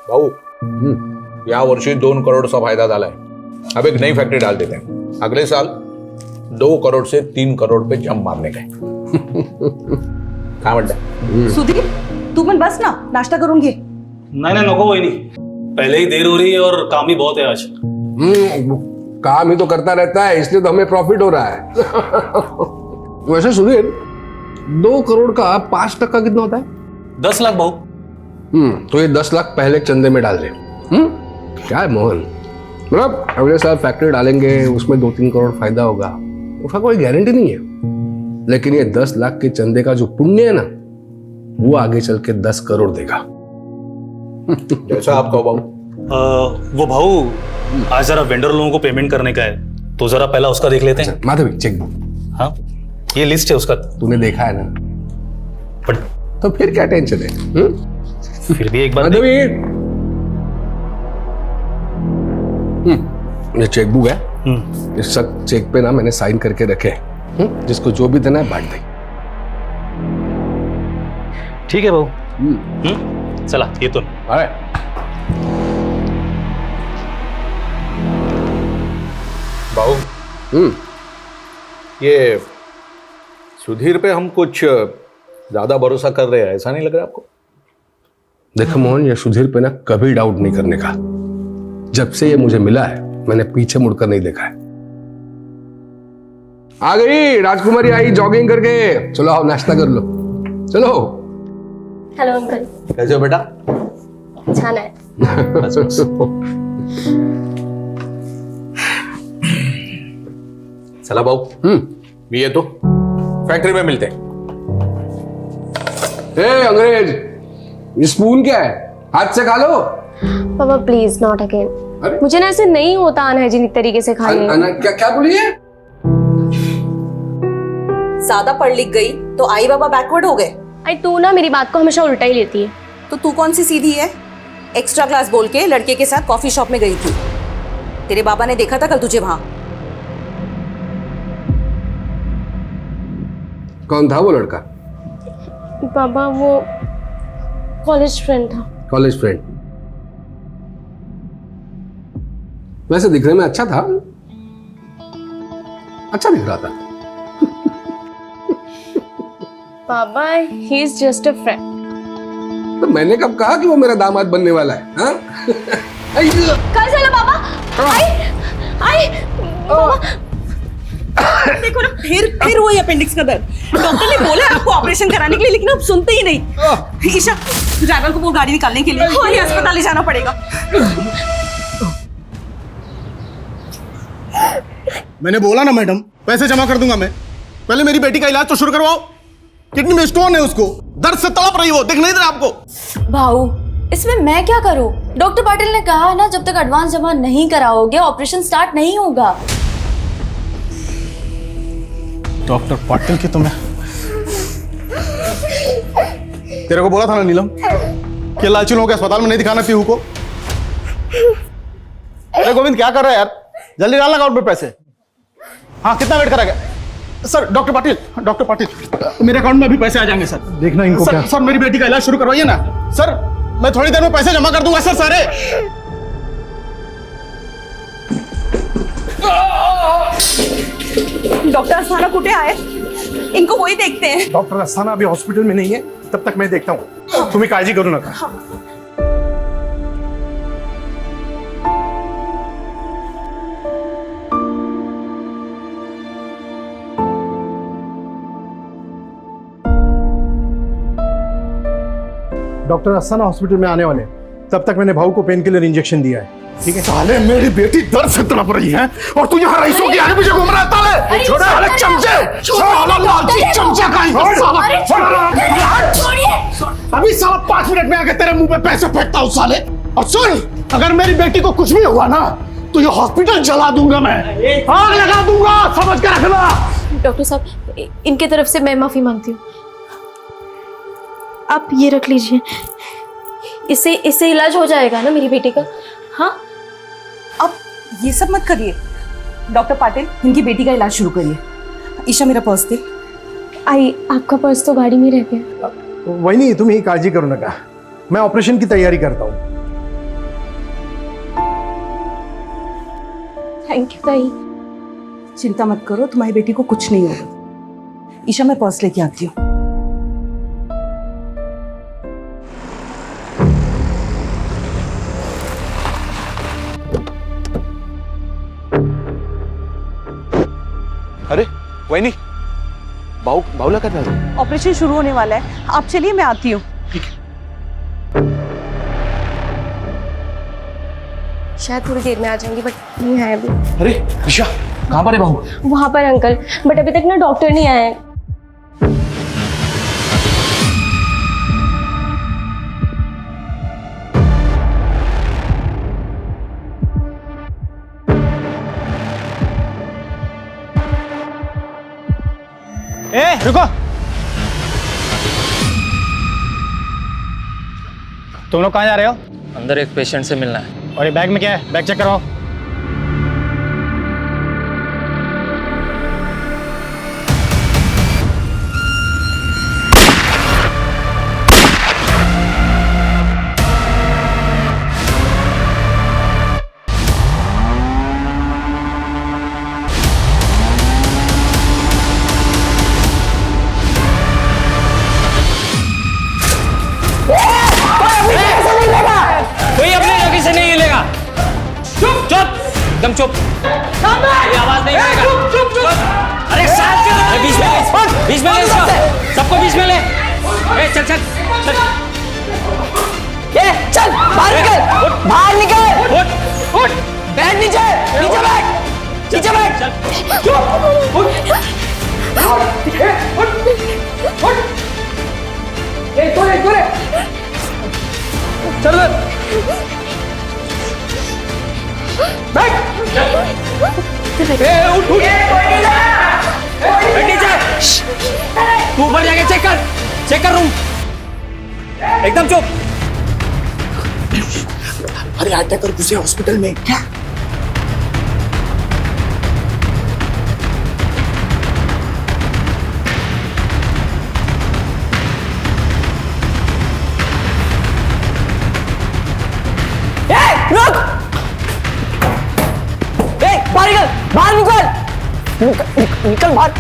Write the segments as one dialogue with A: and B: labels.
A: भाऊ या वर्षी 2 करोड़चा फायदा झालाय. अब एक नई फैक्ट्री डाल देते हैं. अगले साल 2 करोड़ से 3 करोड़ पे जंप मारने का है. काय म्हणताय?
B: सुधीर तू पण बस ना, नाश्ता करून घे.
C: नहीं नको वहिनी, पहले ही देर हो रही है और काम ही बहुत है आज.
D: काम ही तो करता रहता है, इसलिए तो हमें प्रॉफिट हो रहा है. वैसे सुधीर 2 करोड़ का 5% कितना होता है?
C: 10 लाख भाऊ.
D: तो ये 10 लाख पहले चंदे में डाल दे. क्या है मोहन, मतलब अगले साल फैक्ट्री डालेंगे, उसमें 2-3 करोड़ फायदा होगा, उसका कोई गारंटी नहीं है. लेकिन ये 10 लाख के चंदे का जो पुण्य है ना, वो आगे चल के 10 करोड़ देगा.
A: जैसा आप कहो भाऊ.
C: वो भाऊ आज जरा वेंडर लोगों को पेमेंट करने का है, तो जरा पहला उसका देख लेते हैं.
D: माधवी चेकबुक.
C: हाँ ये लिस्ट है उसका.
D: तूने देखा है ना?
C: पर
D: तो फिर क्या टेंशन है?
C: फिर भी एक बार
D: माधवी ये चेकबुक है. इस सब चेक पे ना मैंने साइन करके रखे. जिसको जो भी देना है बांट दे.
C: ठीक है भाऊ. चला ये तो
D: अरे
A: भाऊ ये सुधीर पे हम कुछ ज्यादा भरोसा कर रहे हैं, ऐसा नहीं लग रहा आपको?
D: देखो मोहन, ये सुधीर पे ना कभी डाउट नहीं करने का. जब से ये मुझे मिला है मैंने पीछे मुड़कर नहीं देखा है. आ गई राजकुमारी, आई जॉगिंग करके. चलो आओ नाश्ता कर लो. चलो.
E: Hello uncle.
A: कैसे हो बेटा?
E: छान आहे.
A: चला भाऊ. मी येतो. फैक्ट्री में मिलते हैं.
D: अंग्रेज, ये स्पून क्या है? हाथ से खा लो.
E: पापा प्लीज नॉट अगेन.
D: अरे?
E: मुझे ना ऐसे नहीं होता अनहाइजीनिक तरीके से खाने.
D: क्या क्या बोली है?
B: ज्यादा पढ़ लिख गई तो आई बाबा बैकवर्ड हो गए.
E: आई तू ना मेरी बात को हमेशा उल्टा ही लेती है.
B: तो तू कौन सी सीधी है? एक्स्ट्रा क्लास बोल के लड़के के साथ कॉफी शॉप में गई थी. तेरे बाबा ने देखा था कल तुझे वहां.
D: कौन था वो लड़का?
E: पापा वो कॉलेज फ्रेंड था.
D: College friend. वैसे दिखने में अच्छा था. अच्छा दिख रहा था.
E: पापा he is just a friend.
D: तो मैंने कब कहा कि वो मेरा दामाद बनने वाला है? हाँ?
E: काय झालं बाबा? आई
B: देखो ना, फिर वही अपेंडिक्स का दर्द. डॉक्टर ने बोला है आपको ऑपरेशन कराने के लिए, लेकिन आप सुनते ही नहीं. ईशा ड्राइवर को बोल गाड़ी निकालने के लिए. वही अस्पताल ले जाना पड़ेगा.
F: मैंने बोला ना मैडम, पैसे जमा कर दूंगा मैं. पहले मेरी बेटी का इलाज तो शुरू करवाओ. किडनी में स्टोन है, उसको दर्द से तड़प रही हो. दिख नहीं रहा आपको?
G: भाऊ इसमें मैं क्या करूं? डॉक्टर पाटिल ने कहा है ना, जब तक एडवांस जमा नहीं कराओगे ऑपरेशन स्टार्ट नहीं होगा.
F: डॉक्टर पाटिल की तो मैं तेरे को बोला था ना नीलम कि लालची लोगों के अस्पताल में नहीं दिखाना पीहू को. अरे गोविंद क्या कर रहा है यार? जल्दी डालना अकाउंट में पैसे. हाँ कितना वेट करा गया? सर डॉक्टर पाटिल मेरे अकाउंट में अभी पैसे आ जाएंगे सर. देखना इनको सर, क्या सर मेरी बेटी का इलाज शुरू करवाइए ना सर. मैं थोड़ी देर में पैसे जमा कर दूंगा सर सारे.
B: डॉक्टर अस्थाना कुठे आहे? इनको वही देखते हैं.
F: डॉक्टर अस्थाना अभी हॉस्पिटल में नहीं है, तब तक मैं देखता हूँ. तुम्हें काळजी करू नका. डॉक्टर अस्थाना हॉस्पिटल में आने वाले, तब तक मैंने भाऊ को पेन किलर इंजेक्शन दिया है. ठीक है. साले मेरी बेटी दर्द से तड़प रही है और तू यहाँ रईसों के आगे पीछे घूम रहा है. साले छोड़ साले चमचे. साला लालची चमचा का ही साला. अभी साला 5 मिनट में आके तेरे मुंह पे पैसे फेंकता हूँ साले. और सुन, अगर मेरी बेटी को कुछ भी हुआ ना तो ये हॉस्पिटल जला दूंगा मैं. आग लगा दूंगा, समझ के रखना.
E: डॉक्टर साहब इनके तरफ से मैं माफी मांगती हूँ. आप ये रख लीजिए, इससे इलाज हो जाएगा ना मेरी बेटी का. हाँ
B: अब ये सब मत करिए. डॉक्टर पाटिल इनकी बेटी का इलाज शुरू करिए. ईशा मेरा पर्स दे.
E: आई आपका पर्स तो गाड़ी में रह गया.
F: वही नहीं, तुम ही काळजी करू नका. मैं ऑपरेशन की तैयारी करता हूँ.
E: थैंक यू ताई।
B: चिंता मत करो, तुम्हारी बेटी को कुछ नहीं होगा। ईशा, मैं पर्स लेके आती हूँ।
A: अरे वही बाहुला कर रहा है।
B: ऑपरेशन शुरू होने वाला है, आप चलिए, मैं आती हूँ।
E: शायद थोड़ी देर में आ जाएंगी, बट नहीं आए अभी।
A: अरे ईशा, कहाँ पर है बहू?
E: वहां पर अंकल, बट अभी तक ना डॉक्टर नहीं आए हैं।
F: रुको, तुम लोग कहाँ जा रहे हो?
H: अंदर एक पेशेंट से मिलना है।
F: और ये बैग में क्या है? बैग चेक करवाओ।
H: कोई अपने जगह से नहीं हिलेगा। चुप चुप, एकदम चुप। ये आवाज नहीं करेगा। चुप चुप। अरे साथ के बीच में ले इसको, सबको बीच में ले। ए चल चल चल,
I: ये चल बाहर निकल, बाहर निकल।
H: उठ उठ,
I: बैठ नीचे, नीचे बैठ, नीचे बैठ।
H: चुप उठ।
I: चल बैठ।
H: उठ उठ, बैठ नीचे। तू ऊपर जाके चेक कर रूम। एकदम चुप।
I: अरे अटैक कर घुसे हॉस्पिटल में क्या? रुक! बाहर निकल बाहर।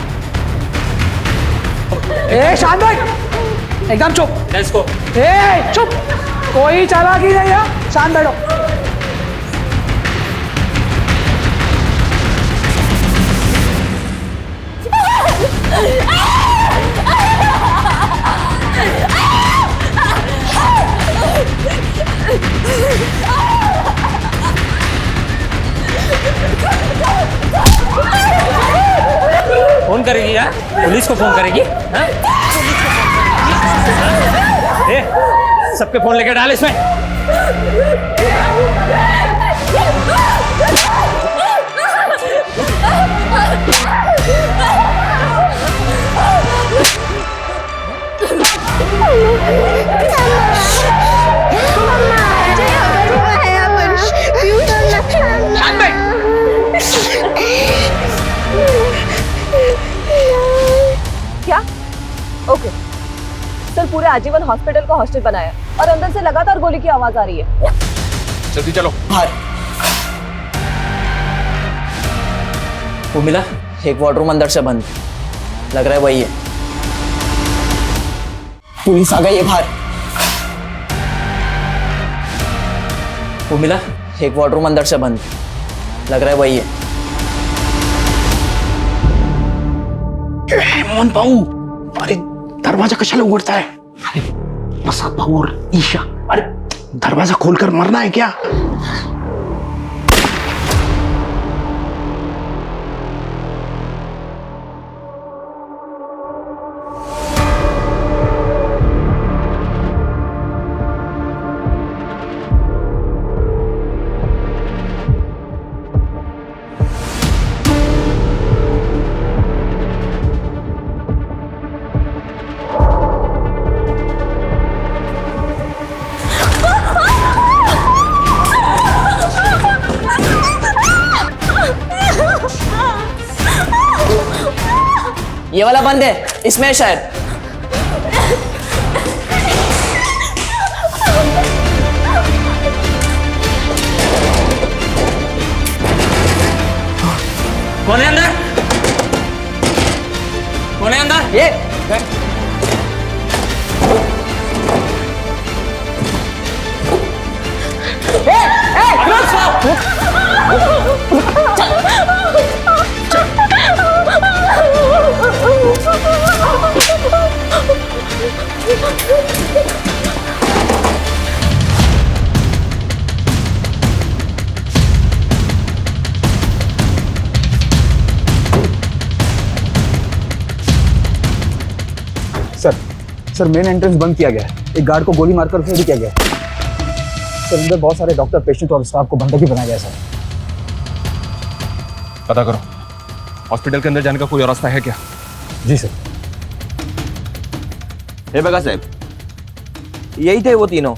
I: शांत बैठ, एकदम चुप।
H: Let's go.
I: चुप, कोई चालाकी नहीं है, शांत बैठो।
H: फोन करेगी यार, पुलिस को फोन करेगी। हाँ? ए, सबके फोन लेके डाल इसमें।
B: क्या? ओके सर, पूरे आजीवन हॉस्पिटल को हॉस्टल बनाया और अंदर से लगातार गोली की आवाज आ रही है।
A: जल्दी चलो।
I: वो मिला, एक वार्डरूम अंदर से बंद, लग रहा है वही है। पुलिस आ गई है बाहर। वो मिला, एक वार्डरूम अंदर से बंद, लग रहा है वही है।
F: मोहन भाऊ, अरे दरवाजा कशाला उघडता है? अरे प्रसाद भाऊ और ईशा, अरे दरवाजा खोलकर मरना है क्या?
I: ये वाला बंद है, इसमें है शायद।
H: कौन है अंदर? कौन है अंदर?
I: ये
F: सर मेन एंट्रेंस बंद किया गया है। एक गार्ड को गोली मारकर उसे भी किया गया है। सर अंदर बहुत सारे डॉक्टर, पेशेंट और स्टाफ को बंधक भी बनाया गया है सर।
J: पता करो हॉस्पिटल के अंदर जाने का कोई और रास्ता है क्या?
F: जी सर।
I: हे बगा साहब, यही थे वो तीनों।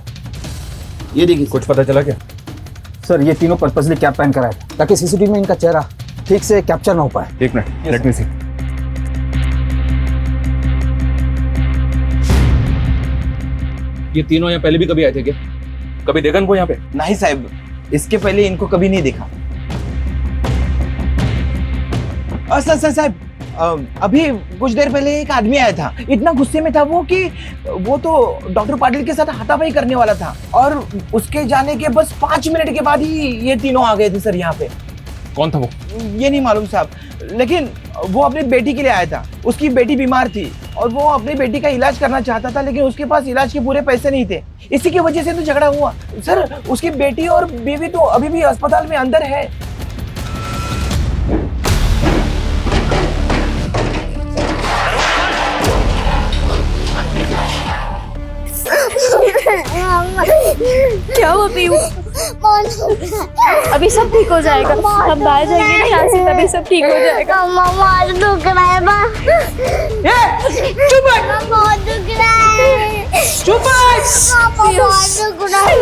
F: ये देखिए
J: कुछ पता चला क्या?
F: सर, ये तीनों पर्पसली कैप पहन कर आए थे ताकि सीसीटीवी में इनका चेहरा ठीक से कैप्चर ना हो पाए।
J: एक मिनट, लेट मी सी। ये तीनों यहाँ पहले भी कभी आए थे क्या? कभी देखा इनको यहाँ पे?
I: नहीं साहब, इसके पहले इनको कभी नहीं देखा। सर साहब, अभी कुछ देर पहले एक आदमी आया था। इतना गुस्से में था वो कि वो तो डॉक्टर पाटिल के साथ हाथापाई करने वाला था, और उसके जाने के बस 5 मिनट के बाद ही ये तीनों आ गए थे सर यहाँ पे।
J: कौन था वो?
I: ये नहीं मालूम साहब, लेकिन वो अपनी बेटी के लिए आया था। उसकी बेटी बीमार थी और वो अपनी बेटी का इलाज करना चाहता था, लेकिन उसके पास इलाज के पूरे पैसे नहीं थे। इसी की वजह से तो झगड़ा हुआ सर। उसकी बेटी और बीवी तो अभी भी अस्पताल में अंदर है।
E: क्या हुआ पीयू? अभी सब ठीक हो जाएगा। हम बाहर जाएंगे ना यहाँ से, तभी सब ठीक हो जाएगा।
K: बहुत दुख रहा है माँ।
B: चुप
K: बहुत दुख रहा है।
B: चुप
K: बहुत दुख रहा है।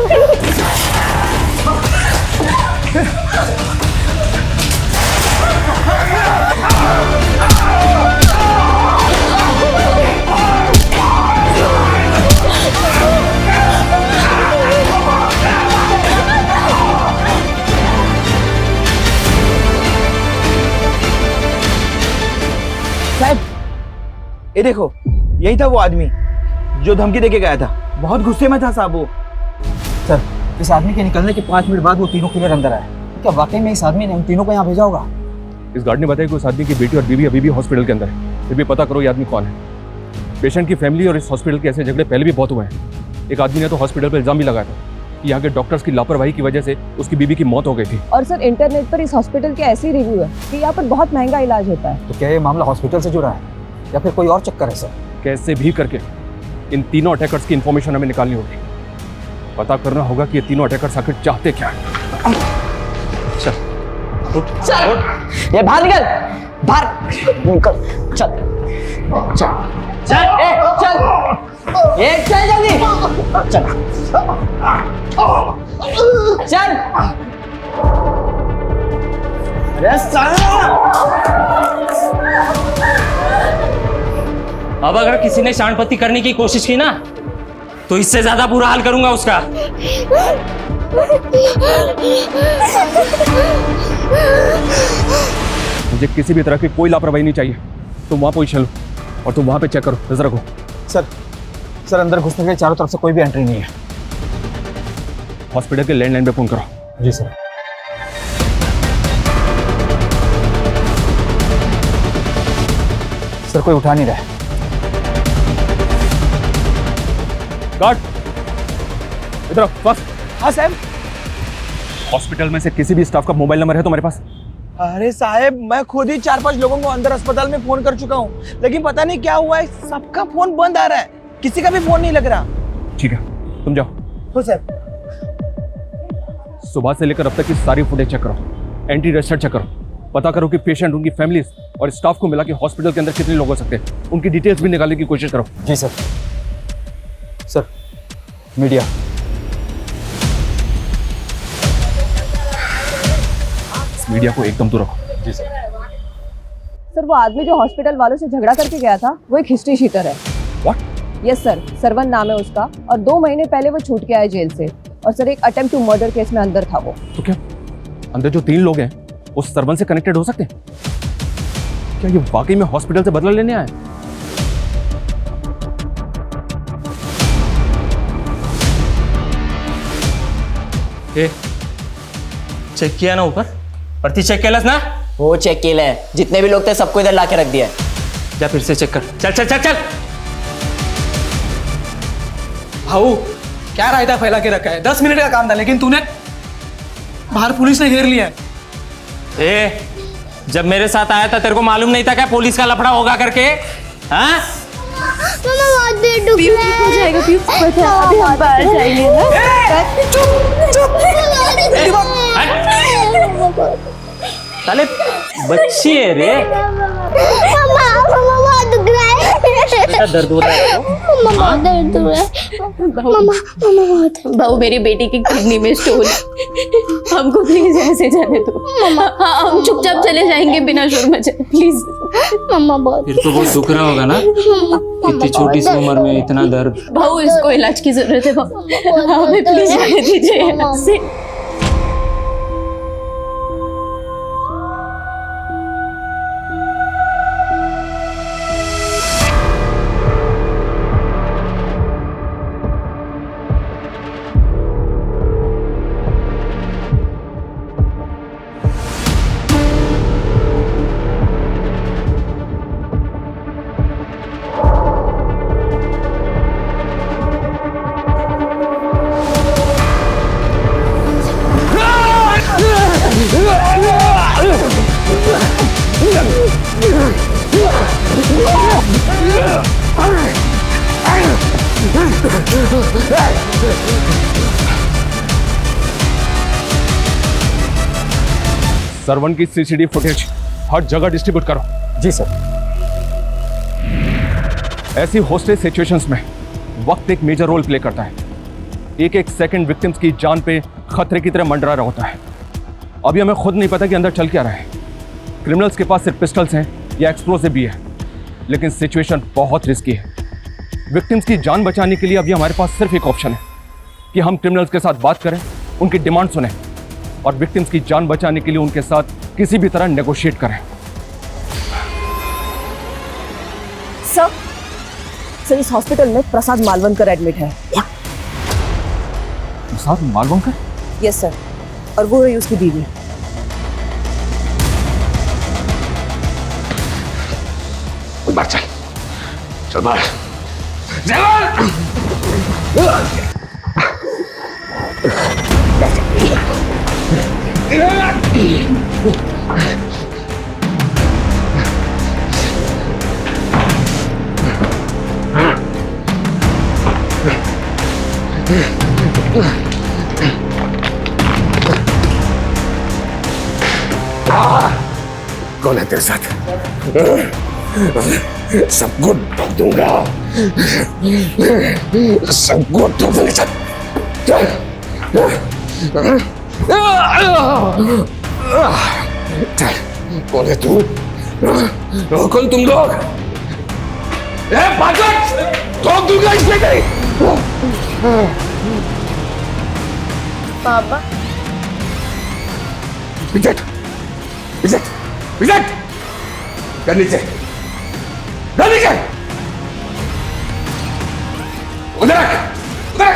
I: साहब, ये देखो, यही था वो आदमी जो धमकी देके गया था। बहुत गुस्से में था साहब वो।
F: सर, इस आदमी के निकलने के 5 मिनट बाद वो तीनों क्लियर अंदर आए। क्या वाकई में इस आदमी ने उन तीनों को यहाँ भेजा होगा?
J: इस गार्ड ने बताया कि उस आदमी की बेटी और बीवी अभी भी हॉस्पिटल के अंदर है। फिर भी पता करो ये आदमी कौन है। पेशेंट की फैमिली और इस हॉस्पिटल के ऐसे झगड़े पहले भी बहुत हुए हैं। एक आदमी ने तो हॉस्पिटल पर इल्जाम भी लगाया था कि यहाँ के डॉक्टर्स की लापरवाही की वजह से उसकी बीवी की मौत हो गई थी।
L: और सर, इंटरनेट पर इस हॉस्पिटल के ऐसे रिव्यू है कि यहाँ पर बहुत महंगा इलाज होता है।
F: तो क्या ये मामला हॉस्पिटल से जुड़ा है या फिर कोई और चक्कर है सर?
J: कैसे भी करके इन तीनों अटैकर्स की इंफॉर्मेशन हमें निकालनी होगी। पता करना होगा कि ये तीनों अटैकर्स आखिर चाहते क्या हैं। चल
I: चल, ये बाहर निकल, बाहर निकल, चल चल चल, चल, चल जल्दी, चल चल। अरे
H: अब अगर किसी ने शांतपत्ति करने की कोशिश की ना, तो इससे ज्यादा बुरा हाल करूंगा उसका।
J: मुझे किसी भी तरह की कोई लापरवाही नहीं चाहिए। तुम वहाँ पोजीशन लो और तुम वहाँ पे चेक करो, नजर रखो।
F: सर अंदर घुसने के चारों तरफ से कोई भी एंट्री नहीं है।
J: हॉस्पिटल के लैंडलाइन पे फोन करो।
F: जी सर। सर, कोई उठा नहीं रहा है।
J: गार्ड इधर आओ, बस।
I: हाँ साहब।
J: हॉस्पिटल में से किसी भी स्टाफ का मोबाइल नंबर है तुम्हारे पास?
I: अरे साहब, मैं खुद ही 4-5 लोगों को अंदर अस्पताल में फोन कर चुका हूँ, लेकिन पता नहीं क्या हुआ है, सबका फोन बंद आ रहा है। किसी का भी फोन नहीं लग रहा।
J: ठीक है, तुम जाओ।
I: हो साहब।
J: सुबह से लेकर अब तक की सारी फुटेज चेक करो, एंटी रजिस्टर चेक करो, पता करो कि पेशेंट, उनकी फैमिली और स्टाफ को मिला के हॉस्पिटल के अंदर कितने लोग हो सकते हैं, उनकी डिटेल्स भी निकालने की कोशिश करो।
F: जी सर। Sir, media.
J: मीडिया को एकदम दूर रखो।
F: जी सर।
L: सर, वो आदमी जो हॉस्पिटल वालों से झगड़ा करके गया था, वो एक हिस्ट्री शीटर है।
J: व्हाट?
L: यस सर, सरवन नाम है उसका, और 2 महीने पहले वो छूट के आया जेल से। और सर, एक अटेम्प्ट टू मर्डर केस में अंदर था वो।
J: तो क्या अंदर जो 3 लोग हैं उस सरवन से कनेक्टेड हो सकते हैं? क्या ये वाकई में हॉस्पिटल से बदला लेने आए?
H: चेक किया ना ऊपर? प्रति चेक केलस ना?
M: वो चेक केलं जितने भी लोग थे सबको इधर लाके रख दिया है।
H: जा फिर से चेक कर। चल चल चल चल।
I: भाऊ क्या रायता फैला के रखा है? 10 मिनट का काम था लेकिन तूने बाहर पुलिस ने घेर लिया है।
H: ए, जब मेरे साथ आया था तेरे को मालूम नहीं था क्या पुलिस का लफड़ा होगा करके? हाँ?
K: मामा बहुत देर दुख रहा है।
E: हो जाएगा पीयू, अभी हम बाहर जाएंगे ना।
H: साले बच्ची है रे।
K: मामा बहुत दुख रहा है।
H: क्या दर्द हो रहा है?
K: मामा बहुत दर्द हो रहा है। मामा बहुत।
E: बहू मेरी बेटी की किडनी में स्टोन है। हमको प्लीज ऐसे जाने दो। हाँ हम चुपचाप चले जाएंगे बिना शोर मचाए प्लीज।
K: मामा बहुत।
H: फिर तो बहुत दुख रहा होगा ना, इतनी छोटी सी उम्र में इतना दर्द।
E: बहू इसको इलाज की जरूरत है बहू, हमें प्लीज जाने दीजिए यहाँ से।
J: सरवन की सीसीटीवी फुटेज हर जगह डिस्ट्रीब्यूट करो।
I: जी सर।
J: ऐसी हॉस्टेज सिचुएशंस में वक्त एक मेजर रोल प्ले करता है। एक एक सेकंड विक्टिम्स की जान पे खतरे की तरह मंडरा रहा होता है। अभी हमें खुद नहीं पता कि अंदर चल क्या रहा है। क्रिमिनल्स के पास सिर्फ पिस्टल्स हैं या एक्सप्लोसिव भी है, लेकिन सिचुएशन बहुत रिस्की है। विक्टिम्स की जान बचाने के लिए अभी हमारे पास सिर्फ एक ऑप्शन है कि हम क्रिमिनल्स के साथ बात करें, उनकी डिमांड सुनें और विक्टिम्स की जान बचाने के लिए उनके साथ किसी भी तरह नेगोशिएट करें।
L: सर इस हॉस्पिटल में प्रसाद मालवनकर एडमिट है।
J: प्रसाद मालवनकर?
L: यस सर, और वो रही उसकी बीवी।
D: बाहर चल, चल बाहर। कौन है तेरे साथ? सबको ठोक दूंगा, सबको ठोक दूंगा। चल चल, कौन है तू? कौन तुम लोग? ठोक दूंगा इसमें कहीं।
E: पापा
D: विजट, विजट, विजट, कर नीचे, कर नीचे, उधर रख, उधर रख,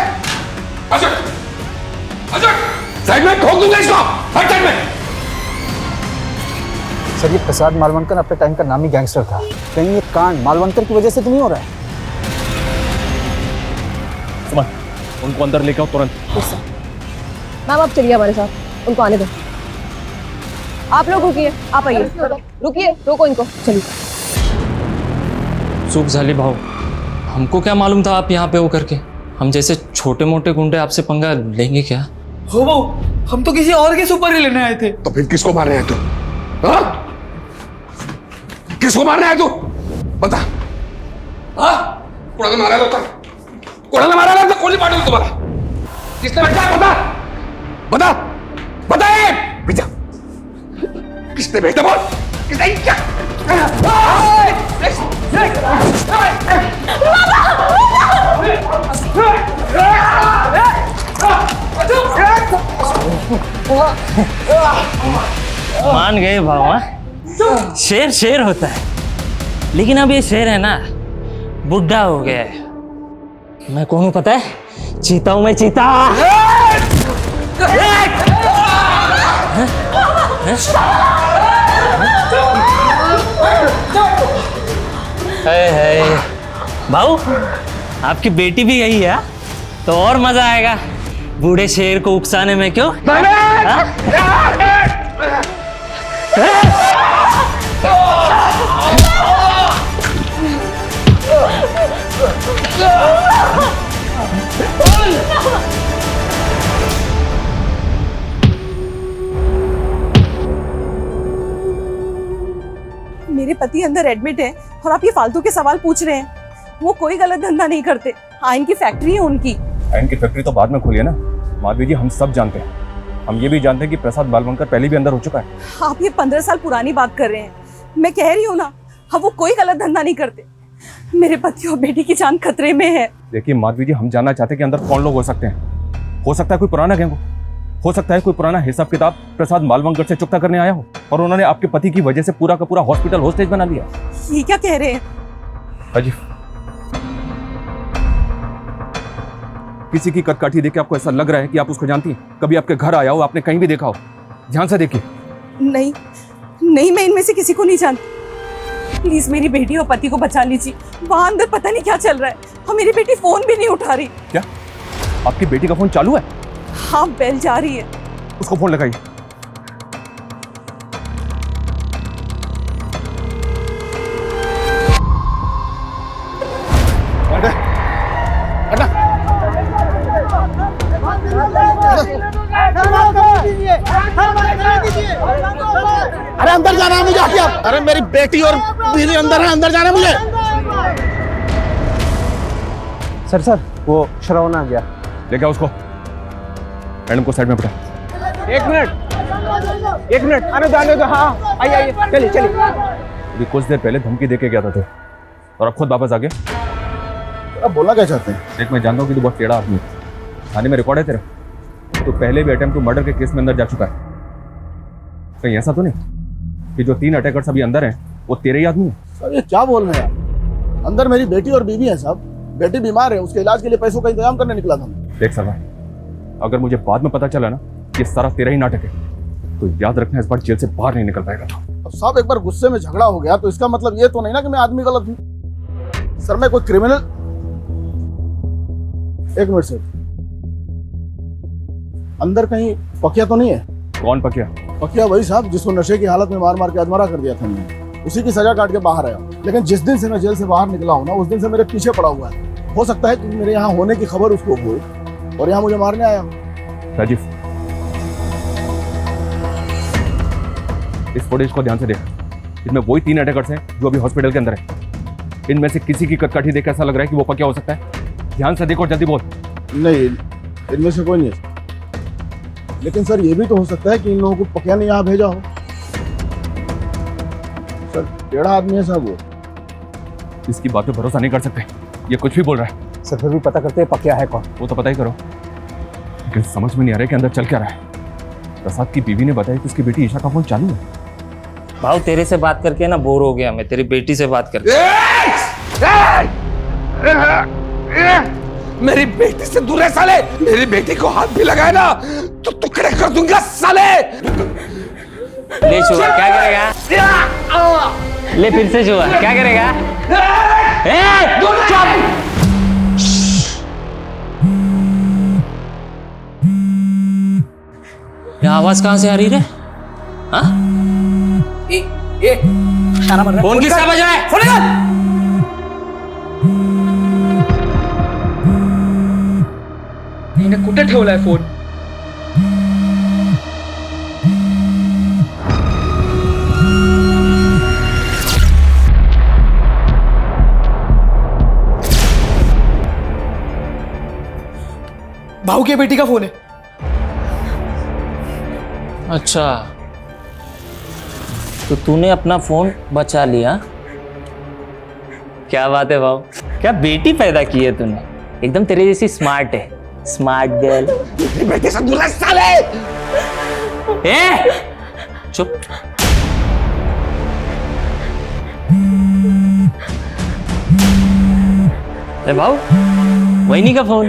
D: अशोक, अशोक, साइड में ठोक दूंगा इसको, हर साइड में।
F: सर ये प्रसाद मालवनकर अपने टाइम का नामी गैंगस्टर था। कहीं ये कांड मालवनकर की वजह से तो नहीं हो रहा है?
J: सुमन, उनको अंदर लेके आओ तुरंत।
L: मैम आप चलिए हमारे साथ, उनको आने दो। आप लोग रुकिए, आप आइए, रुकिए, रोको इनको, चलिए।
H: चूक झाली भाऊ, हमको क्या मालूम था आप यहाँ पे हो करके। हम जैसे छोटे मोटे गुंडे आपसे पंगा लेंगे क्या?
I: हो भाऊ, हम तो किसी और के सुपर ही लेने आए थे।
D: तो फिर किसको मारने आया तू? हाँ? किसको मारने आया तू? बता। हाँ? कोणाला मारायला होता? कोणाला मारायला होता? कोणी पाठवलं तुम्हाला? किसने भेजा? बता, बता, बता ये! भेजा। किसने भेजा बोल? किसने क्या?
H: मान गए भाव? शेर शेर होता है, लेकिन अब ये शेर है ना बुढ़ा हो गया है। मैं कौन हूं पता है? चीता हूं मैं, चीता। भाऊ, आपकी बेटी भी यही है तो और मजा आएगा बूढ़े शेर को उकसाने में। क्यों?
B: मेरे पति अंदर एडमिट है और आप ये फालतू के सवाल पूछ रहे हैं। वो कोई गलत धंधा नहीं करते। आयन की फैक्ट्री है उनकी।
J: आयन की फैक्ट्री तो बाद में खुली है ना माधवी जी, हम सब जानते हैं। हम ये भी जानते हैं कि प्रसाद बालवंकर पहले भी अंदर हो चुका है।
B: आप ये 15 साल पुरानी बात कर रहे हैं। मैं कह रही हूँ ना, हाँ वो कोई गलत धंधा नहीं करते। मेरे पति और बेटी की जान खतरे में है।
J: देखिए माधवी जी, हम जानना चाहते हैं कि अंदर कौन लोग हो सकते हैं। हो सकता है कोई पुराना गैंग हो सकता है कोई पुराना हिसाब किताब प्रसाद मालवंकर से चुकता करने आया हो और उन्होंने आपके पति की वजह से पूरा का पूरा हॉस्पिटल होस्टेज बना लिया।
B: ये क्या कह रहे हैं?
J: अजी, किसी की कदकाठी देख के आपको ऐसा लग रहा है कि आप उसको जानती हैं? कभी आपके घर आया हो, आपने कहीं भी देखा हो? ध्यान से देखिए।
B: नहीं, मैं इनमें से किसी को नहीं जानती। प्लीज मेरी बेटी और पति को बचा लीजिए। वहां अंदर पता नहीं क्या चल रहा है और मेरी बेटी फोन भी नहीं उठा रही।
J: क्या आपकी बेटी का फोन चालू है?
B: हाँ, बेल जा रही है।
J: उसको फोन लगाइए।
F: अरे अंदर जाना है मुझे, हटिए आप। अरे मेरी बेटी और बीवी अंदर है, अंदर जाना है मुझे।
I: सर वो श्रवण आ गया।
J: लेके आओ उसको। मैडम को साइड में बिठा।
I: एक मिनट आने दो। हाँ आइए चलिए।
J: अभी कुछ देर पहले धमकी देके गया था तो, और अब खुद वापस आ गया।
F: अब बोलना क्या चाहते हैं?
J: देख, मैं जानता हूँ कि तू बहुत टेढ़ा आदमी है। थाने में रिकॉर्ड है तेरा। तो पहले भी अटेम्प्ट टू मर्डर के केस में अंदर जा चुका है। कहीं ऐसा तो नहीं कि जो 3 अटैकर्स अभी अंदर हैं वो तेरे ही आदमी है?
F: सर ये क्या बोल रहे हैं आप? अंदर मेरी बेटी और बीवी है साहब। बेटी बीमार है, उसके इलाज के लिए पैसों का इंतजाम करने निकला था।
J: देख सरवा, अगर मुझे बाद में पता चला ना ये सारा तेरा ही नाटक है तो याद रखना, इस बार जेल से बाहर नहीं निकल पाएगा। तो
F: अब साहब एक बार गुस्से में झगड़ा हो गया तो इसका मतलब ये तो नहीं ना कि मैं आदमी गलत हूँ। सर मैं कोई क्रिमिनल। एक मिनट सर, अंदर कहीं पकिया तो नहीं है?
J: कौन पकिया?
F: पकिया वही साहब जिसको नशे की हालत में मार मार के अधमरा कर दिया था मैंने। उसी की सजा काट के बाहर आया, लेकिन जिस दिन से मैं जेल से बाहर निकला हूँ ना उस दिन से मेरे पीछे पड़ा हुआ है। हो सकता है कि मेरे यहाँ होने की खबर उसको हुई और यहाँ मुझे मारने आया।
J: राजीव, इस फुटेज को ध्यान से देख। इसमें वही 3 अटैकर्स हैं जो अभी हॉस्पिटल के अंदर है। इनमें से किसी की कदकाठी देख ऐसा लग रहा है कि वो पकिया हो सकता है। ध्यान से देखो, जल्दी बोल।
F: नहीं, इनमें से कोई नहीं है। लेकिन सर ये भी तो हो सकता है कि इन लोगों को पकिया ने यहाँ भेजा हो। सर टेढ़ा आदमी है साहब वो।
J: इसकी बात पे भरोसा नहीं कर सकते, ये कुछ भी बोल रहा है।
I: सर फिर भी पता करते हैं पकिया है कौन।
J: वो तो पता ही करो, लेकिन समझ में नहीं आ रहा है कि अंदर चल क्या रहा है। प्रसाद की बीवी ने बताया कि उसकी बेटी ईशा का फोन चालू है।
H: भाव तेरे से बात करके ना बोर हो गया मैं, तेरी बेटी से बात करके।
D: मेरी बेटी से दूर है साले। मेरी बेटी को हाथ भी लगाए ना तो टुकड़े कर दूंगा साले।
H: ले छुआ, क्या करेगा? ले फिर से छुआ, क्या करेगा? ये आवाज कहां से आ रही रे? हाँ? फोन किसका बज रहा है? फोन निकाल।
I: कुठे ठेवलाय फोन? भाऊ की बेटी का फोन है।
H: अच्छा, तो तूने अपना फोन बचा लिया। क्या बात है भाऊ, क्या बेटी पैदा की है तूने। एकदम तेरे जैसी स्मार्ट है, स्मार्ट गर्ल।
D: बेटे से दूर है साले।
H: ए, चुप। अरे भाऊ, वहीनी का फोन।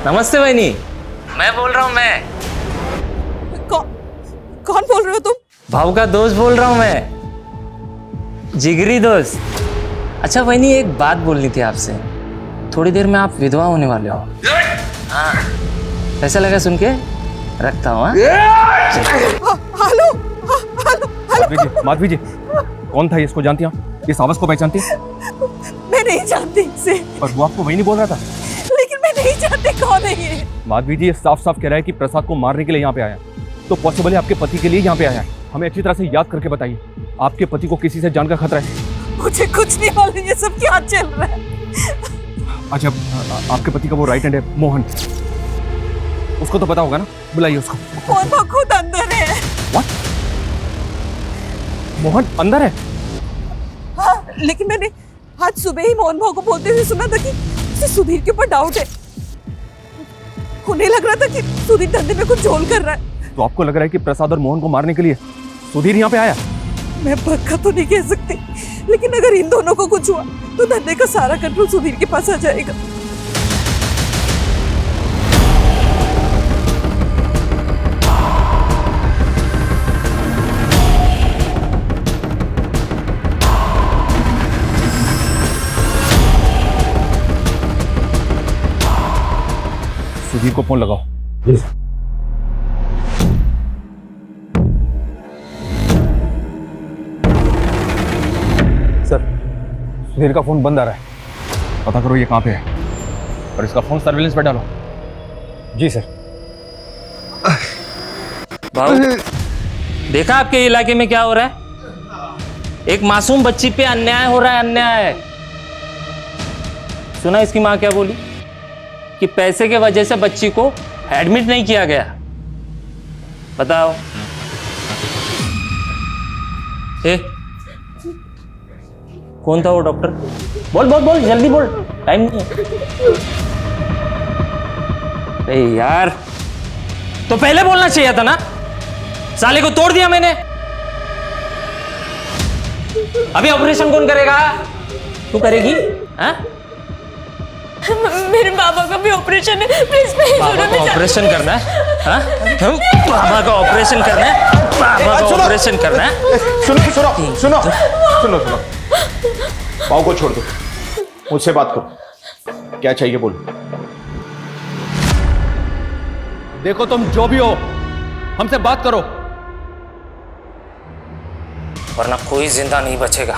H: नमस्ते वहीनी, मैं बोल रहा हूँ। मैं
B: कौन बोल रहे हो तुम?
H: भाऊ का दोस्त बोल रहा हूँ मैं, जिगरी दोस्त। अच्छा वहीनी, एक बात बोलनी थी आपसे। थोड़ी देर में आप विधवा होने वाले हो। हाँ, कैसा लगा सुन के? रखता हूँ।
B: हेलो,
J: माधवी जी, कौन था? इसको जानती हैं आप? इस आवाज को पहचानती हैं?
B: मैं नहीं जानती इसे।
J: और वो आपको वही नहीं बोल रहा था?
B: लेकिन मैं नहीं जानती कौन है ये।
J: माधवी जी, ये साफ साफ कह रहा है कि प्रसाद को मारने के लिए यहाँ पे आया। तो पॉसिबल है आपके पति के लिए यहाँ पे आया है। हमें अच्छी तरह से याद करके बताइए, आपके पति को किसी से जान का खतरा है?
B: मुझे कुछ नहीं मालूम ये सब क्या चल रहा है।
J: अच्छा, आपके पति का वो राइट हैंड है मोहन, उसको तो पता होगा ना? बुलाइए उसको।
B: मोहन भाऊ खुद अंदर है।
J: What? मोहन अंदर है?
B: हाँ, लेकिन मैंने आज सुबह ही मोहन भाऊ को बोलते हुए सुना था कि उसे सुधीर के ऊपर डाउट है। उन्हें लग रहा था कि सुधीर धंधे में कुछ झोल कर रहा है।
J: तो आपको लग रहा है कि प्रसाद और मोहन को मारने के लिए सुधीर यहाँ पे आया?
B: मैं पक्का तो नहीं कह सकती, लेकिन अगर इन दोनों को कुछ हुआ तो धंधे का सारा कंट्रोल सुधीर के पास आ जाएगा।
J: सुधीर को फोन लगाओ। सर, सुधीर का फोन बंद आ रहा है, पता करो ये कहाँ पे है और इसका फोन सर्विलेंस पे डालो। जी सर।
H: भाऊ, देखा आपके इलाके में क्या हो रहा है? एक मासूम बच्ची पे अन्याय हो रहा है, अन्याय। सुना इसकी माँ क्या बोली? कि पैसे के वजह से बच्ची को एडमिट नहीं किया गया। बताओ। कौन था वो डॉक्टर? बोल बोल बोल, जल्दी बोल, टाइम नहीं है। अरे यार, तो पहले बोलना चाहिए था ना। साले को तोड़ दिया मैंने। अभी ऑपरेशन कौन करेगा? तू करेगी? हाँ?
G: मेरे बाबा का भी ऑपरेशन है, प्लीज प्लीज।
H: बाबा का ऑपरेशन करना है? हाँ? बाबा का ऑपरेशन करना है? बाबा का ऑपरेशन करना है?
F: सुनो सुनो सुनो सुनो सुनो, पाव को छोड़ दो, मुझसे बात करो। क्या चाहिए बोलो।
J: देखो तुम जो भी हो, हमसे बात करो,
H: वरना कोई जिंदा नहीं बचेगा।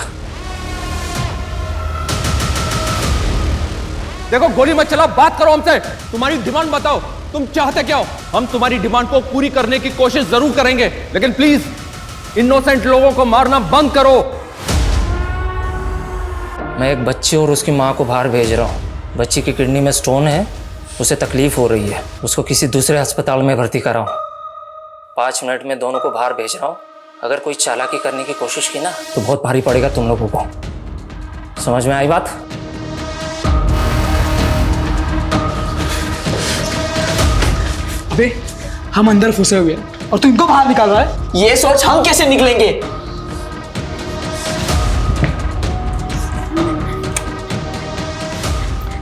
J: देखो गोली मत चलाओ, बात करो हमसे। तुम्हारी डिमांड बताओ, तुम चाहते क्या हो? हम तुम्हारी डिमांड को पूरी करने की कोशिश जरूर करेंगे, लेकिन प्लीज इनोसेंट लोगों को मारना बंद करो।
H: मैं एक बच्ची और उसकी माँ को बाहर भेज रहा हूँ। बच्ची की किडनी में स्टोन है, उसे तकलीफ हो रही है, उसको किसी दूसरे अस्पताल में भर्ती कराओ। 5 मिनट में दोनों को बाहर भेज रहा हूँ। अगर कोई चालाकी करने की कोशिश की ना तो बहुत भारी पड़ेगा तुम लोगों को। समझ में आई बात?
I: अबे हम अंदर फंसे हुए हैं और तू इनको बाहर निकाल रहा है।
M: ये सोच हम कैसे निकलेंगे?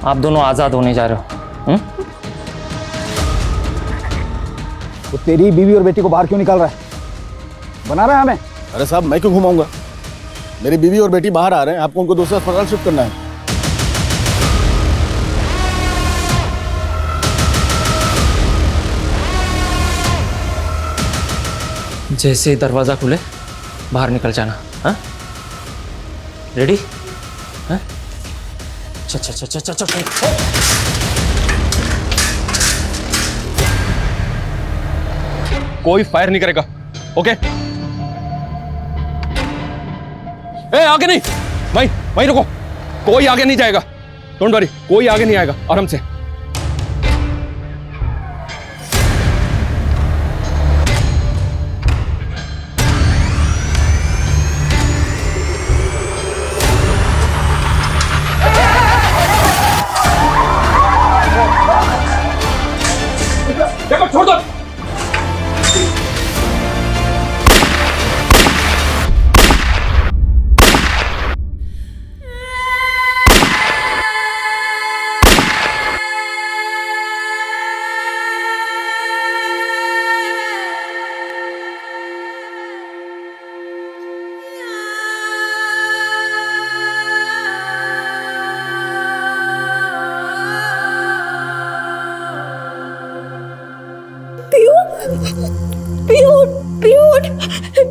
H: आप दोनों आजाद होने जा रहे हो।
F: वो तेरी बीवी और बेटी को बाहर क्यों निकाल रहा है? बना रहा है हमें? अरे साहब, मैं क्यों घुमाऊंगा? मेरी बीवी और बेटी बाहर आ रहे हैं, आपको उनको दूसरा अस्पताल शिफ्ट करना है।
H: जैसे ही दरवाजा खुले बाहर निकल जाना। हाँ, रेडी? हाँ, चल चल चल चल चल।
J: कोई फायर नहीं करेगा, ओके? ए, आगे नहीं, वहीं रुको। कोई आगे नहीं जाएगा, डोंट वरी, कोई आगे नहीं आएगा, आराम से। देखो, छोड़ दो।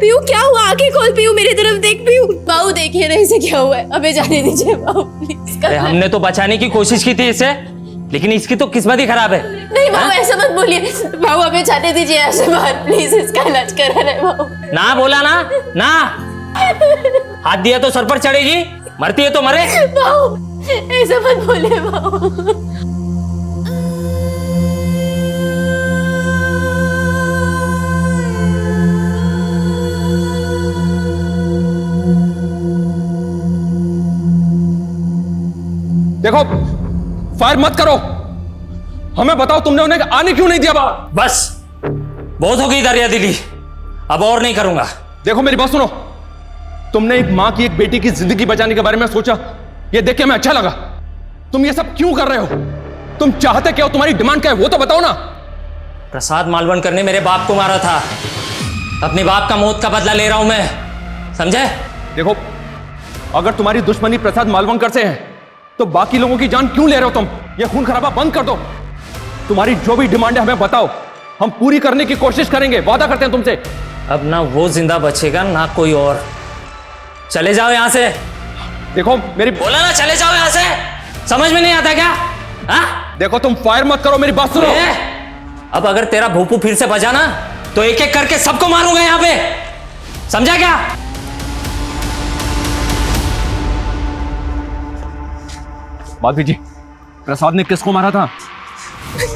E: पीयू क्या हुआ? आंखें खोल पीयू, मेरी तरफ देख पीयू। बाबू देखिए ना इसे क्या हुआ है, हमें जाने दीजिए बाबू प्लीज।
H: अरे हमने तो बचाने की कोशिश की थी इसे, लेकिन इसकी तो किस्मत ही खराब है।
E: नहीं बाबू ऐसा मत बोलिए, बाबू हमें जाने दीजिए ऐसे बात प्लीज, इसका इलाज करा रहे बाबू।
H: ना बोला ना ना, हाथ दिया तो सर पर चढ़ेगी, मरती है तो मरे।
E: बाबू ऐसा मत बोलिए बाबू।
J: देखो, फायर मत करो, हमें बताओ तुमने उन्हें आने क्यों नहीं दिया बाहर?
H: बस बहुत हो गई दरिया दिली, अब और नहीं करूंगा।
J: देखो मेरी बात सुनो, तुमने एक मां की एक बेटी की जिंदगी बचाने के बारे में सोचा, ये देख के हमें अच्छा लगा। तुम ये सब क्यों कर रहे हो? तुम चाहते क्या हो? तुम्हारी डिमांड क्या है वो तो बताओ ना।
H: प्रसाद मालवणकर ने मेरे बाप को मारा था, अपने बाप का मौत का बदला ले रहा हूं मैं, समझे?
J: देखो, अगर तुम्हारी दुश्मनी प्रसाद मालवणकर से है तो बाकी लोगों की जान क्यों ले रहे हो तुम? ये खून खराबा बंद कर दो। तुम्हारी जो भी डिमांड है हमें बताओ, हम पूरी करने की कोशिश करेंगे, वादा करते हैं तुमसे।
H: अब ना वो जिंदा बचेगा ना कोई और। चले जाओ यहां से।
J: देखो मेरी,
H: बोला ना चले जाओ यहां से, समझ में नहीं आता क्या? हाँ?
J: देखो तुम फायर मत करो, मेरी बात सुनो।
H: अब अगर तेरा भूपू फिर से बजा ना तो एक एक करके सबको मारूंगा यहां पे, समझा क्या?
J: माधवी जी, प्रसाद ने किसको मारा था?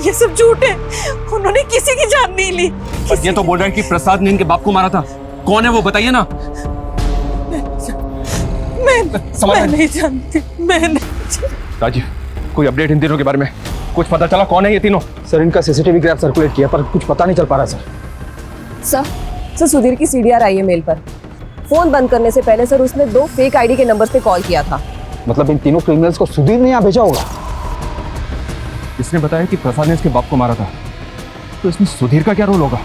B: ये सब झूठ है, उन्होंने किसी की जान नहीं ली।
J: पर ये तो बोल रहे हैं कि प्रसाद ने इनके बाप को मारा था। कौन है वो बताइए ना।
B: मैं नहीं जानती, मैं नहीं जानती।
J: राजीव, कोई अपडेट इन तीनों के बारे में? कुछ पता चला कौन है ये तीनों?
I: सर इनका सीसीटीवी ग्राफ सर्कुलेट किया पर कुछ पता नहीं चल पा रहा सर।
L: सर सुधीर की सीडीआर आई है मेल पर। फोन बंद करने से पहले सर उसने 2 फेक आईडी के नंबर्स पे कॉल किया था।
I: मतलब इन तीनों क्रिमिनल्स को सुधीर ने यहाँ भेजा होगा?
J: इसने बताया कि प्रसाद ने इसके बाप को मारा था, तो इसमें सुधीर का क्या रोल होगा?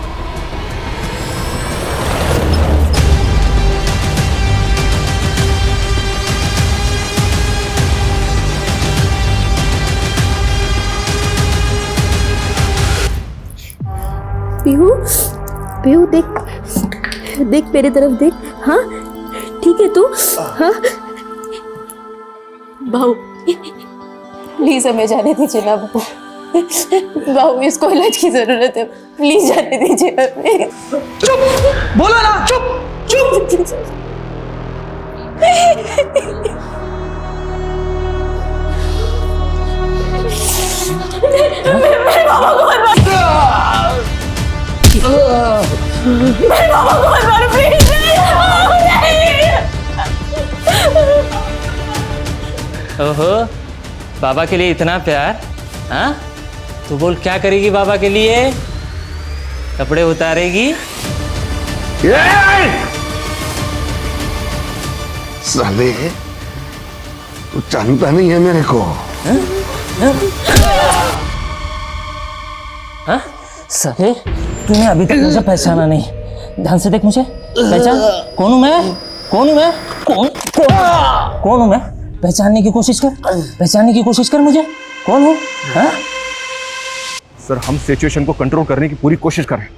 E: पीहू, पीहू देख, देख मेरी तरफ देख। हाँ ठीक है तू? हाँ बाबू प्लीज हमें जाने दीजिए ना बाबू, बाबू इसको इलाज की जरूरत है, प्लीज जाने दीजिए हमें।
I: चुप, बोलो ना, चुप चुप।
E: मेरे बाबा को मत मारो, मेरे बाबा को मत मारो प्लीज।
H: ओहो, बाबा के लिए इतना प्यार? हाँ, तू बोल क्या करेगी बाबा के लिए? कपड़े उतारेगी?
N: साले, तू जानता नहीं है मेरे को।
H: हाँ? साले, तूने अभी तक मुझे पहचाना नहीं, ध्यान से देख मुझे, पहचान कौन हूं मैं? कौन हूं मैं? कौन हूं मैं? पहचानने की कोशिश कर, पहचानने की कोशिश कर मुझे, कौन हूं? हाँ?
J: सर हम सिचुएशन को कंट्रोल करने की पूरी कोशिश कर रहे हैं,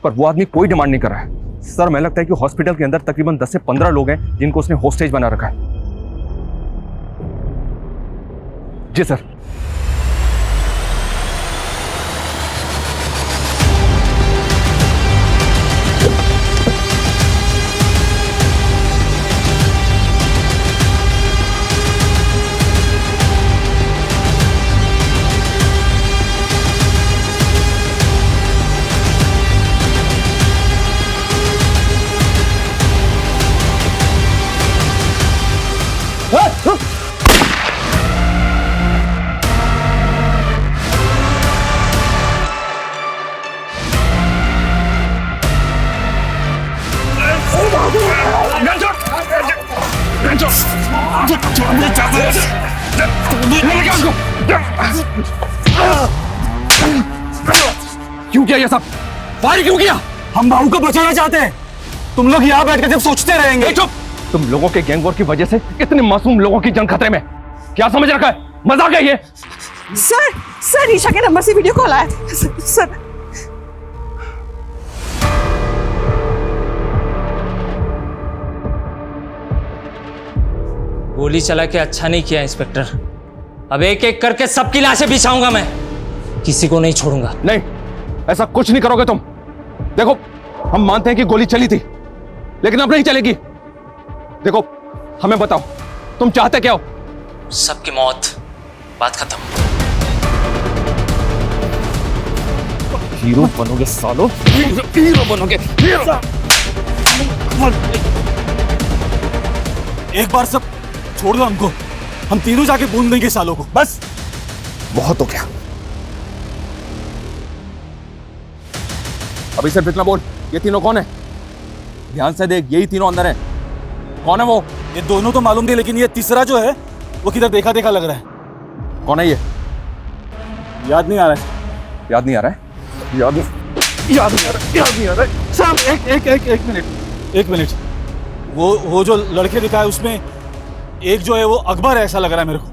J: पर वो आदमी कोई डिमांड नहीं कर रहा है। सर मैं लगता है कि हॉस्पिटल के अंदर तकरीबन 10 से 15 लोग हैं जिनको उसने होस्टेज बना रखा है। जी सर। क्यों किया ये सब? फायर क्यों किया?
I: हम बाबू को बचाना चाहते हैं। तुम लोग यहाँ बैठ कर जब सोचते रहेंगे।
J: चुप! तुम लोगों के गैंग वॉर की वजह से इतने मासूम लोगों की जान खतरे में। क्या समझ रखा है? मजाक है ये?
B: सर ईशा के नंबर से वीडियो कॉल आया सर।
H: गोली चला के अच्छा नहीं किया इंस्पेक्टर। अब एक एक करके सबकी लाशें बिछाऊंगा मैं, किसी को नहीं छोड़ूंगा।
J: नहीं, ऐसा कुछ नहीं करोगे तुम। देखो, हम मानते हैं कि गोली चली थी, लेकिन अब नहीं चलेगी। देखो, हमें बताओ, तुम चाहते क्या हो?
H: सबकी मौत, बात खत्म।
J: हीरो बनोगे सालो, हीरो बनोगे, हीरो।
C: एक बार सब छोड़ दो हमको, हम तीनों जाके बूंद देंगे सालों को, बस।
J: बहुत हो गया। अभी सिर्फ इतना बोल, ये तीनों कौन है? ध्यान से देख, यही तीनों अंदर है। कौन है वो?
C: ये दोनों तो मालूम थे, लेकिन ये तीसरा जो है वो किधर देखा देखा लग रहा है।
J: कौन है ये?
C: याद नहीं आ रहा है।
J: याद नहीं आ रहा है? याद नहीं आ रहा है।
C: साहब एक मिनट। वो जो लड़के दिखा है उसमें एक जो है वो अकबर है, ऐसा लग रहा है मेरे को।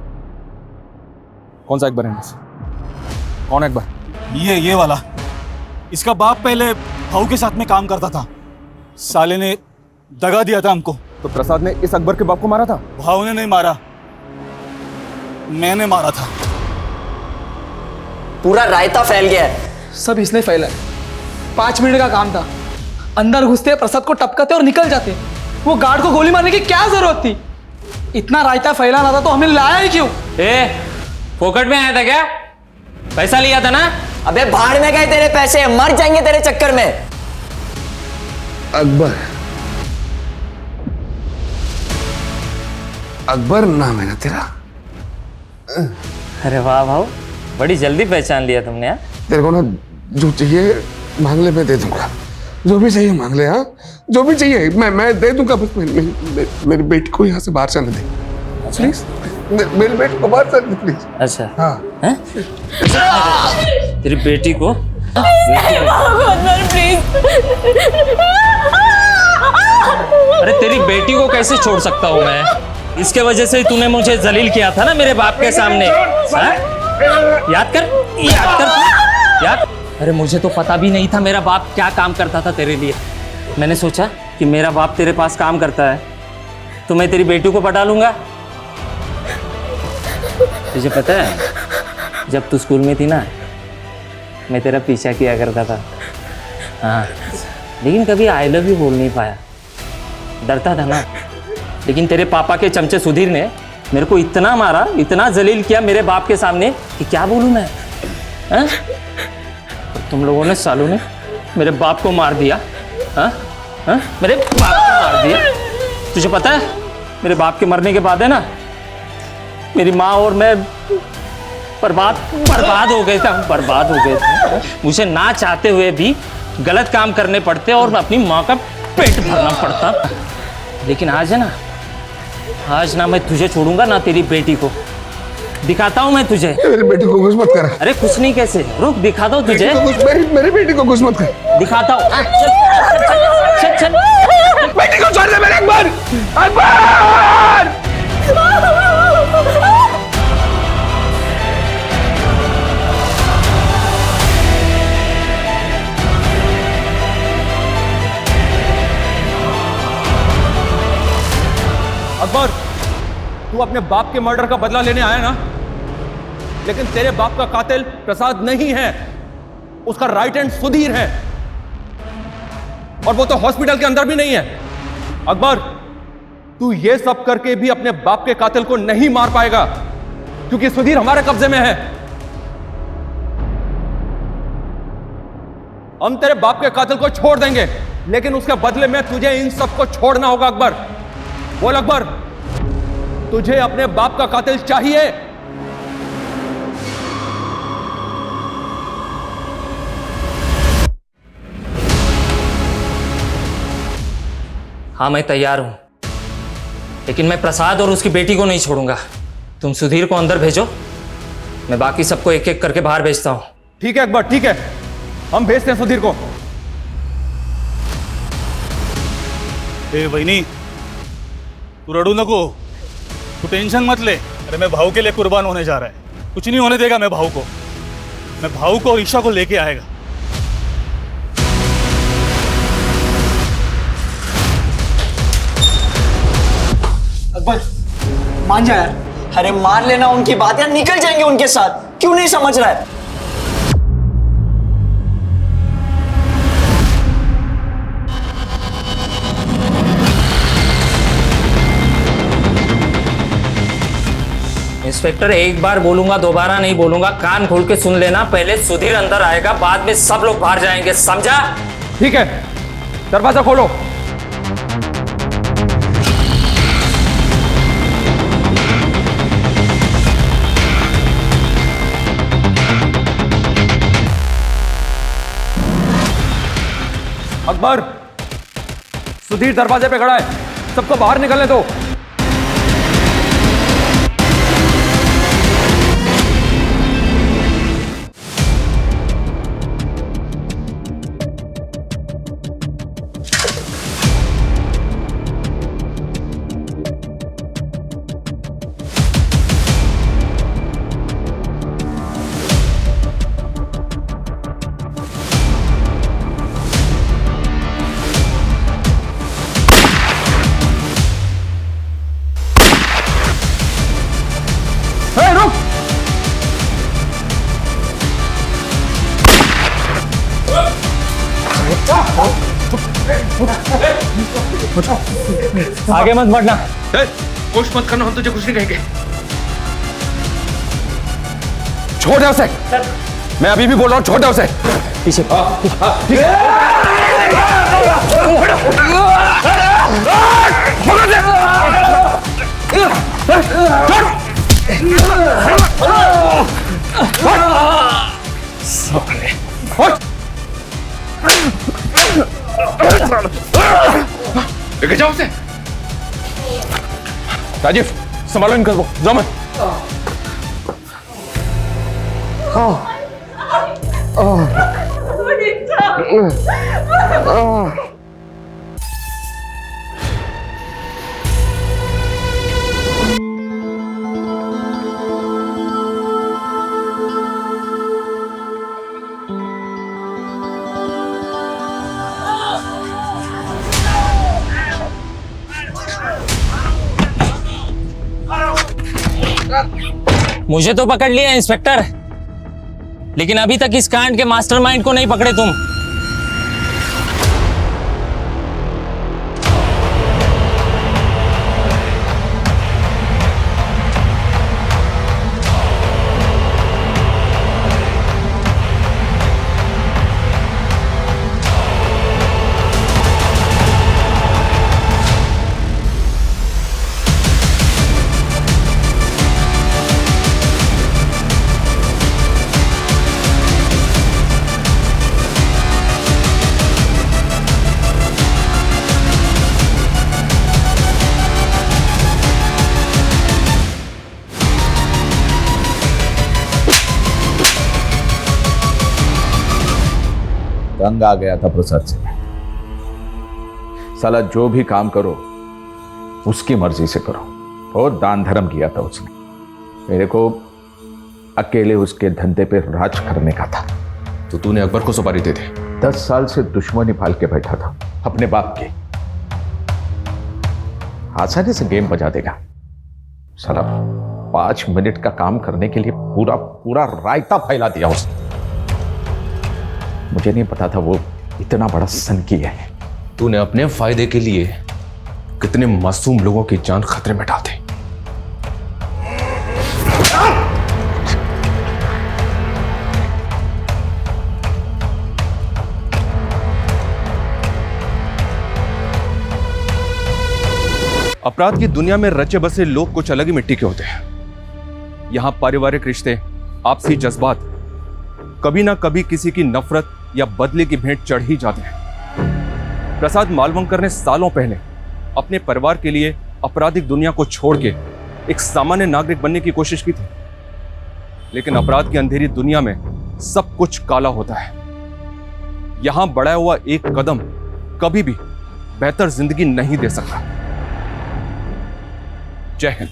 J: कौन सा अकबर है? कौन है अकबर?
C: ये वाला। इसका बाप पहले भाऊ के साथ में काम करता था, साले ने दगा दिया था हमको।
J: तो प्रसाद ने इस अकबर के बाप को मारा था?
C: भाऊ ने नहीं मारा, मैंने मारा था।
M: पूरा रायता फैल गया है।
I: सब इसने फैला है। 5 मिनट का काम था, अंदर घुसते प्रसाद को टपकाते और निकल जाते। वो गार्ड को गोली मारने की क्या जरूरत थी? इतना रायता फैलाना था तो हमने लाया ही क्यों?
H: फोकट में आया था क्या? पैसा लिया था ना?
M: अबे भाड़ में गए तेरे पैसे, मर जाएंगे तेरे चक्कर में।
N: अकबर, अकबर नाम है ना तेरा?
H: अरे वाह भाऊ, बड़ी जल्दी पहचान लिया तुमने। यार
N: तेरे को ना जो चाहिए मांग ले, मैं दे दूंगा। जो भी चाहिए मांग ले। हाँ, जो भी चाहिए मैं दे दूंगा। बस मेरी बेटी को यहाँ से बाहर जाने दे प्लीज। मेरी बेटी को बाहर जाने दे प्लीज।
H: अच्छा
N: हाँ।
H: हैं? तेरी बेटी को? अरे तेरी बेटी को कैसे छोड़ सकता हूँ मैं? इसके वजह से तूने मुझे जलील किया था ना मेरे बाप के सामने। याद कर। अरे मुझे तो पता भी नहीं था मेरा बाप क्या काम करता था तेरे लिए। मैंने सोचा कि मेरा बाप तेरे पास काम करता है तो मैं तेरी बेटी को पटा लूंगा। तुझे पता है, जब तू स्कूल में थी ना, मैं तेरा पीछा किया करता था। हाँ, लेकिन कभी आई लव यू बोल नहीं पाया, डरता था ना। लेकिन तेरे पापा के चमचे सुधीर ने मेरे को इतना मारा, इतना जलील किया मेरे बाप के सामने कि क्या बोलूं मैं। हाँ? तुम लोगों ने, सालों ने मेरे बाप को मार दिया। हाँ? हाँ? मेरे बाप को मार दिया। तुझे पता है, मेरे बाप के मरने के बाद है ना, मेरी माँ और मैं बर्बाद हो गए थे। हम बर्बाद हो गए थे। मुझे ना चाहते हुए भी गलत काम करने पड़ते और अपनी माँ का पेट भरना पड़ता। लेकिन आज है ना, आज ना मैं तुझे छोड़ूंगा ना तेरी बेटी को। दिखाता हूँ मैं तुझे।
N: मेरी बेटी को कुछ मत कर।
H: अरे कुछ नहीं, कैसे? रुक, दिखाता हूँ तुझे।
N: मेरी बेटी को कुछ मत कर।
H: दिखाता हूँ। चल।
N: बेटी को छोड़ दे मेरे अकबर। अकबर!
J: अकबर, तू अपने बाप के मर्डर का बदला लेने आया ना, लेकिन तेरे बाप का कातिल प्रसाद नहीं है, उसका राइट हैंड सुधीर है, और वो तो हॉस्पिटल के अंदर भी नहीं है। अकबर, तू ये सब करके भी अपने बाप के कातिल को नहीं मार पाएगा, क्योंकि सुधीर हमारे कब्जे में है। हम तेरे बाप के कातिल को छोड़ देंगे, लेकिन उसके बदले में तुझे इन सबको छोड़ना होगा। अकबर, बोल अकबर, तुझे अपने बाप का कातिल चाहिए?
H: हाँ, मैं तैयार हूं, लेकिन मैं प्रसाद और उसकी बेटी को नहीं छोड़ूंगा। तुम सुधीर को अंदर भेजो, मैं बाकी सबको एक एक करके बाहर भेजता हूं।
J: ठीक है अकबर, ठीक है, हम भेजते हैं सुधीर को।
C: वहीनी, तू रड़ू नको, तू टेंशन मत ले। अरे मैं भाऊ के लिए कुर्बान होने जा रहा है, कुछ नहीं होने देगा मैं भाऊ को। मैं भाऊ को और ईशा को लेके आएगा।
F: अकबर,
I: मान जा यार।
M: अरे मान लेना उनकी बात यार, निकल जाएंगे उनके साथ, क्यों नहीं समझ रहा है?
H: इंस्पेक्टर एक बार बोलूंगा, दोबारा नहीं बोलूंगा, कान खोल के सुन लेना। पहले सुधीर अंदर आएगा, बाद में सब लोग बाहर जाएंगे, समझा?
J: ठीक है, दरवाजा खोलो। अकबर, सुधीर दरवाजे पे खड़ा है, सबको बाहर निकलने दो।
H: आगे मत बढ़ना।
N: कोशिश मत करना, हम तुझे कुछ नहीं कहेंगे।
J: छोड़ दे उसे। मैं अभी भी बोल रहा हूं, छोड़ दे उसे।
H: पीछे।
N: लेके जाओ उसे।
J: राजीव, संभालो इनको, जाओ मत।
H: मुझे तो पकड़ लिया इंस्पेक्टर, लेकिन अभी तक इस कांड के मास्टरमाइंड को नहीं पकड़े तुम।
A: तंग आ गया था प्रसाद से। साला जो भी काम करो उसकी मर्जी से करो। बहुत दान धर्म किया था उसने। मेरे को अकेले उसके धंधे पे राज करने का था।
J: तो तूने अकबर को सुपारी दे दी?
A: 10 साल से दुश्मनी पाल के बैठा था अपने बाप के। आसानी से गेम बजा देगा साला। 5 मिनट का काम करने के लिए पूरा पूरा रायता फैला दिया उसने। मुझे नहीं पता था वो इतना बड़ा सनकी है।
J: तूने अपने फायदे के लिए कितने मासूम लोगों की जान खतरे में डाल दी। अपराध की दुनिया में रचे बसे लोग कुछ अलग ही मिट्टी के होते हैं। यहां पारिवारिक रिश्ते, आपसी जज्बात कभी ना कभी किसी की नफरत या बदले की भेंट चढ़ ही जाते हैं। प्रसाद मालवंकर ने सालों पहले अपने परिवार के लिए आपराधिक दुनिया को छोड़ के एक सामान्य नागरिक बनने की कोशिश की थी, लेकिन अपराध की अंधेरी दुनिया में सब कुछ काला होता है। यहां बढ़ाया हुआ एक कदम कभी भी बेहतर जिंदगी नहीं दे सकता। जय हिंद।